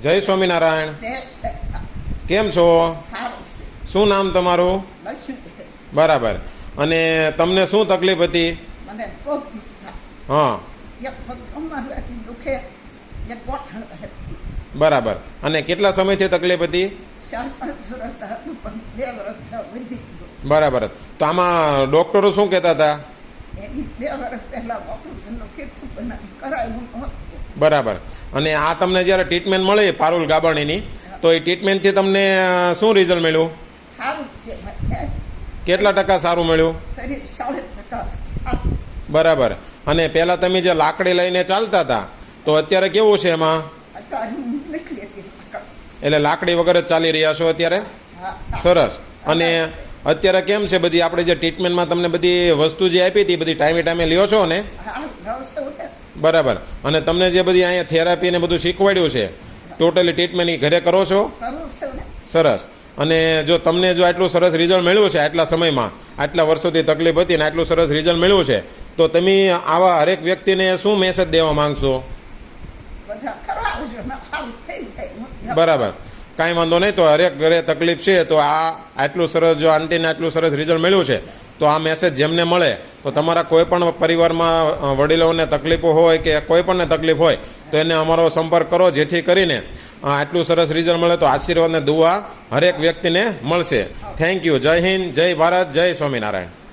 જય સ્વામિનારાયણ. કેમ છો? શું નામ તમારું? બરાબર. અને તમને શું તકલીફ હતી? હા, બરાબર. અને કેટલા સમયથી તકલીફ હતી? બરાબર. તો આમાં ડોક્ટરો શું કહેતા હતા? બરાબર. અને આ તમને જ્યારે ટ્રીટમેન્ટ મળી પારુલ ગાબાણીની, તો એ ટ્રીટમેન્ટથી તમને શું રિઝલ્ટ મળ્યું? કેટલા ટકા સારું મળ્યું? બરાબર. અને પહેલાં તમે જે લાકડી લઈને ચાલતા હતા, તો અત્યારે કેવું છે એમાં? એટલે લાકડી વગર જ ચાલી રહ્યા છો અત્યારે? સરસ. અને અત્યારે કેમ છે બધી આપણે જે ટ્રીટમેન્ટમાં તમને બધી વસ્તુ જે આપી હતી બધી ટાઈમે ટાઈમે લ્યો છો ને? બરાબર. અને તમને જે બધી અહીંયા થેરાપી ને બધું શીખવાડ્યું છે, ટોટલી ટ્રીટમેન્ટ એ ઘરે કરો છો? સરસ. અને જો તમને જો આટલું સરસ રિઝલ્ટ મળ્યું છે આટલા સમયમાં, આટલા વર્ષોથી તકલીફ હતી ને આટલું સરસ રિઝલ્ટ મળ્યું છે, તો તમે આવા હરેક વ્યક્તિને શું મેસેજ દેવા માંગશો? બરાબર. કાંઈ વાંધો નહીં. તો હરેક ઘરે તકલીફ છે, તો આટલું સરસ જો આંટીને આટલું સરસ રિઝલ્ટ મળ્યું છે, તો આ મેસેજ જેમને મળે તો તમારા કોઈ પણ પરિવારમાં વડીલોને તકલીફો હોય કે કોઈ પણને તકલીફ હોય તો એને અમારો સંપર્ક કરો, જેથી કરીને આટલું સરસ રિઝલ્ટ મળે તો આશીર્વાદ અને દુઆ હરેક વ્યક્તિને મળશે. Thank you. જય હિન્દ, જય ભારત, જય સ્વામિનારાયણ.